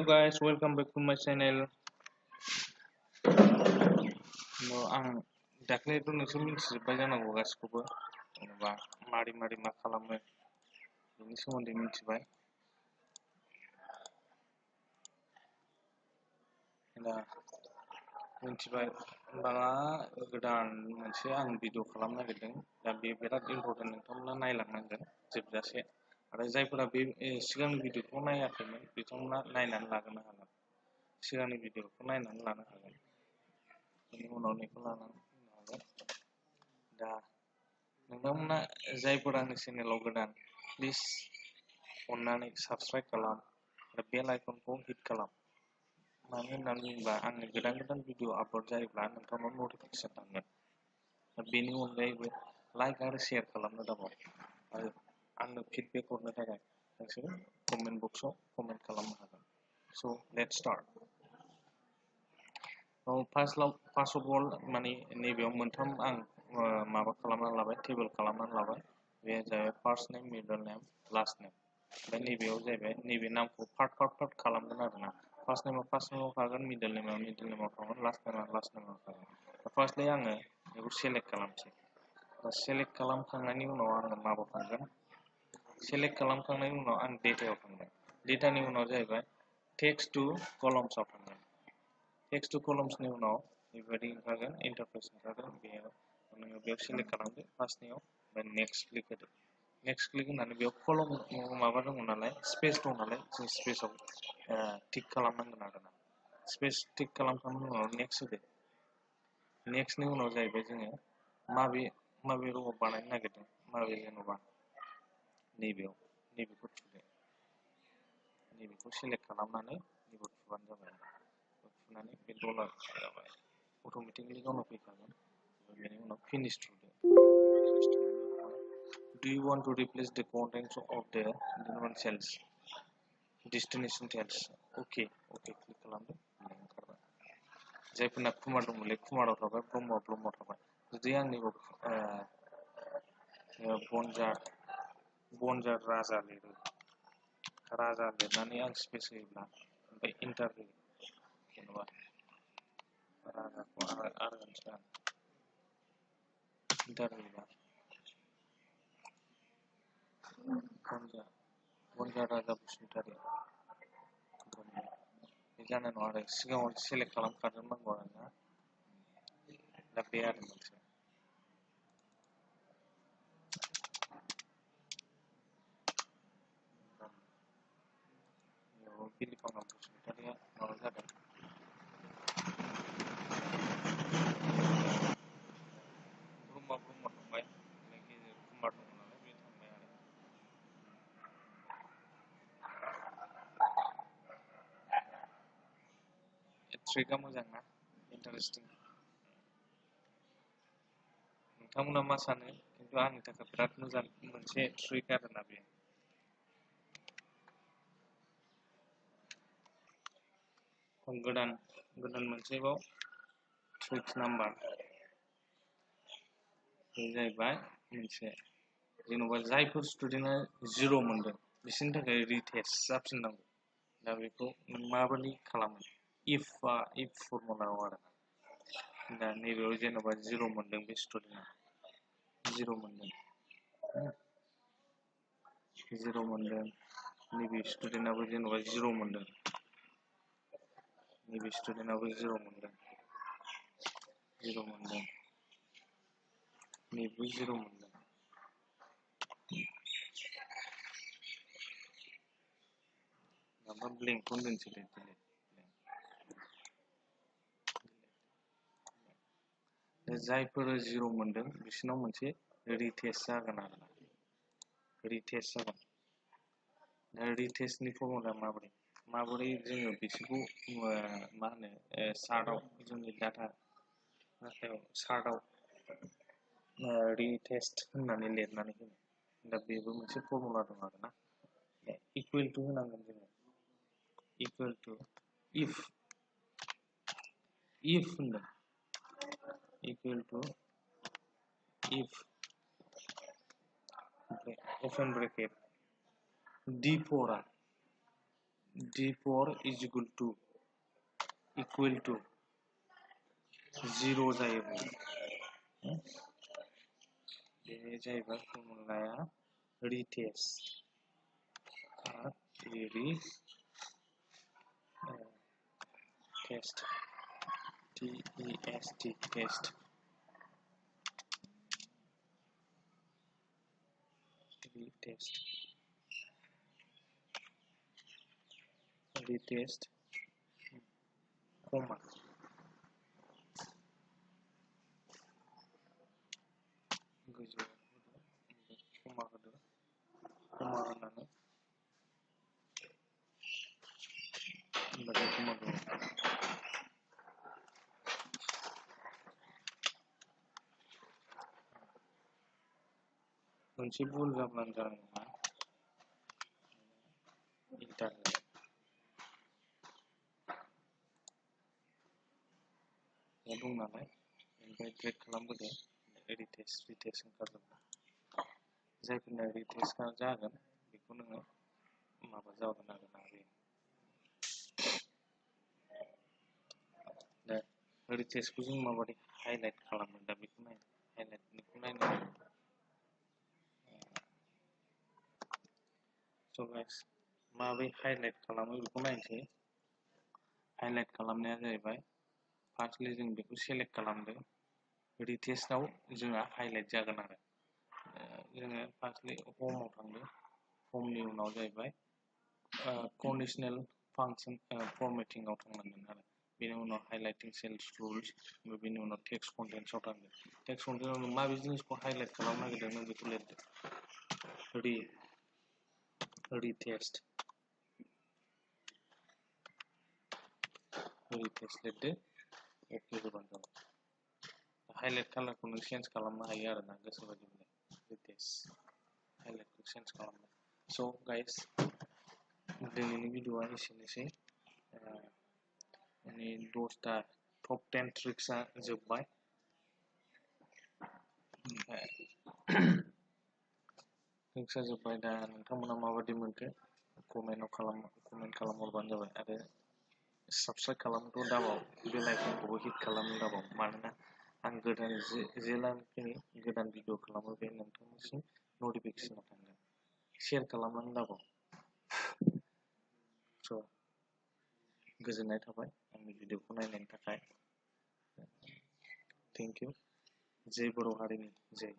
Guys, welcome back to my channel. आं दाख्लैथ' नोंसोर मिथिजोब्बाय जानांगौ गासिखौबो जेनेबा मारै मा खालामो बेनि सोमोन्दै मिथिबाय दा मिथिबाय होनबा गोदान मोनसे आं भिडिअ खालामनो नागिरदों दा बे बिराद इम्परटेन्ट नोंथांमोना नायलांनांगोन जोबजासे आरो जायफोरा बे सिगांनि भिडिअखौ नायाखैमोन बिथांमोना नायनानै लागोनो हागोन सिगांनि भिडिअखौ नायनानै लानो हागोन बेनि उनाव बेखौ लानानै फैनो हागोन दा नोंथांमोना जायफोर आंनि चेनेलाव गोदान प्लिज अन्नानै साबस्क्राइब खालाम आरो बेल आइकनखौ हिट खालाम मानो होननानै बुङोब्ला आंनि गोदान भिडिअ आपल'ड जायोब्ला नोंथांनाव नटिफिकेसन थांगोन बेनि अनगायैबो लाइक आरो शेयार खालामनो दाबाव आरो आंनो फिडबेक हरनो थाखाय नोंसोरो कमेन्ट बक्सआव कमेन्ट खालामनो हागोन स' let's start first of all माने नैबेयाव मोनथाम आं माबा खालामनानै लाबाय टेबोल खालामनानै लाबाय बे जाहैबाय फार्स्ट नेम मिडल नेम लास्ट नेम ओमफ्राय नैबेयाव जाहैबाय नैबे नामखौ पार्ट खालामगोन आरोना फार्स्ट नेमाव थागोन मिडल नेमाव थागोन लास्ट नेमाव थागोन फार्स्टलि आङो बेखौ सेलेक्ट खालामसै सेलेक्ट खालामखांनायनि उनाव आङो माबायाव थांगोन सेलेक्ट खालामखांनायनि उनाव आं डेटायाव थांगोन डेटानि उनाव जाहैबाय टेक्स्ट टु कलम्सआव थांगोन टेक्स्ट टु कलम्सनि उनाव बेबायदि ओंखारगोन इन्टारफेस ओंखारगोन नोङो बेयाव सेलेक्ट खालामदो फार्स्टनियाव ओमफ्राय नेक्स्ट क्लिक होदो नेक्स्ट क्लिक होनानै बेयाव कलम माबा दङ नालाय स्पेस दं नालाय जों स्पेसाव टिक खालामनांगोन आरोना स्पेस टिक खालामखांनायनि उनाव नेक्स्ट होदो नेक्स्टनि उनाव जाहैबाय जोङो माबे र'आव बानायनो नागिरदों माबे जेन'बा नैबेखौ थुदो नैबेखौ सेलेक्ट खालामनानै नैबेखौ थुबानो जाबाय थुनानै बे डलार जाबाय अट'मेटिकलि गावनो फैखागोन बेनि उनाव फिनिश थुदो Do you want to replace the contents of the cells? Destination cells. Okay, click खालामदो ओंखारबाय जायफोरना कुमार दंमोनलै कुमाराव थाबाय ब्रह्मआव थाबाय जुदि आंनिखौ बनजार राजा लिरनानै आं स्पेस होयोब्ला ओमफ्राय इन्टार होयो जेन'बा राजाखौ आरो होनसै आं इन्टार होयोब्ला बनजार राजा बसुमतारी बे जानाय नङा आरो सिगाङाव सेलेक्ट खालामखाजोबनांगौ आरोना दा बे आरो मोनसे बिलिफाङा बसुमतारीया माबा जादों ब्रह्म थांबाय गेजेर कुमार दङ नालाय बे थांबाय आरो ट्रिकआ मोजां ना इन्टारेस्टिं नोंथांमोना मा सानो खिन्थु आंनि थाखाय बिराद मोजां मोनसे ट्रिक आरोना बे गोदान मोनसेबाव ट्रिक नाम्बार बे जाहैबाय मोनसे जेन'बा जायफोर स्टुडेन्टआ 0 मोनदों बिसोरनि थाखाय रिटेस्ट जाफिननांगौ दा बेखौ नों माबायदि खालामो इफ फर्मुलायाव आरो दा नैबेयाव जेन'बा 0 मोनदों बे स्टुडेन्टआ 0 मोनदों नैबे स्टुडेन्टआबो जेन'बा 0 मोनदों नैबे स्टुडेन्टआबो 0 मोनदों नैबे 0 मोनदों माबा ब्लेंकखौनो दोनसै जायफोर 0 मोनदों बिसोरनाव मोनसे रिटेस्ट जागोन आरोना दा रिटेस्टनि फर्मुला माबोरै जोङो बिसोरखौ मा होनो चार्टआव जोंनि डाटायाव चार्टआव रिटेस्ट होननानै लिरनानै होनो दा बेबो मोनसे फर्मुला दं आरोना इकुवेल टु होनांगोन जोङो इकुवेल टु इफ होनदों इकुवेल टु इफ ओमफ्राय open bracket D4 d4 is equal to 0 जायोब्ला बे जाहैबाय फर्मुलाया retest test test retest comma गोजौआव comma होदो comma होनानै होमबाथाय comma होदो मोनसे भुल जाब्लानो जानाय नङा इन्टार दं नालाय ओमफ्राय ड्रेग खालामबोदो retest ओंखारजोबो जायफोरना retest जागोन बेखौ नोङो माबा जागोन आरोना दा retestखौ जों माबादि हाइलाइट खालामो दा बेखौ नाय हाइलाइटनिखौ नायनो स' गाइस माबोरै हाइलाइट खालामो बेखौ नायनोसै हाइलाइट खालामनाया जाहैबाय फार्स्टलि जों बेखौ सेलेक्ट खालामदो रिटेस्टआव जोंहा हाइलाइट जागोन आरो जोङो फार्स्टलि हमआव थांदो हमनि उनाव जाहैबाय कन्डिशनेल फांसन फरमेटिंआव थांनांगोन आरो बेनि उनाव हाइलाइटिं सेल्स रुल्स बेनि उनाव टेक्स्ट कन्टेन्ट्सआव थांदो टेक्स्ट कन्टेन्टआव नों माबे जिनिसखौ हाइलाइट खालामनो नागिरदों नों बेखौ लिरदो retest लिरदो अके होबानो जाबाय हाइलाइट कालारखौ नों चेन्ज खालामनो हायो आरो ना गोसो बायदि retest हाइलाइटखौ चेन्ज खालामनो स' गाइस दिनैनि भिडिअआ एसेनोसै माने 10टा टप 10 ट्रिक्सआ जोब्बाय ट्रिक्सआ जोब्बाय दा नोंथांमोना माबायदि मोनखो कमेन्ट खालामहरबानो जाबाय आरो साबस्क्राइब खालामनोथ' दाबाव बेल आइकनखौबो हिट खालामनो दाबाव मानोना आं गोदान जेलाखिनि गोदान भिडिअ खालामो बे नोंथांनिसिम नटिफिकेसना थांगोन शेयार खालामनानै दाबाव स' गोजोननाय थाबाय आंनि भिडिअखौ नायनायनि थाखाय थेंक इउ जय बर' हारिनि जय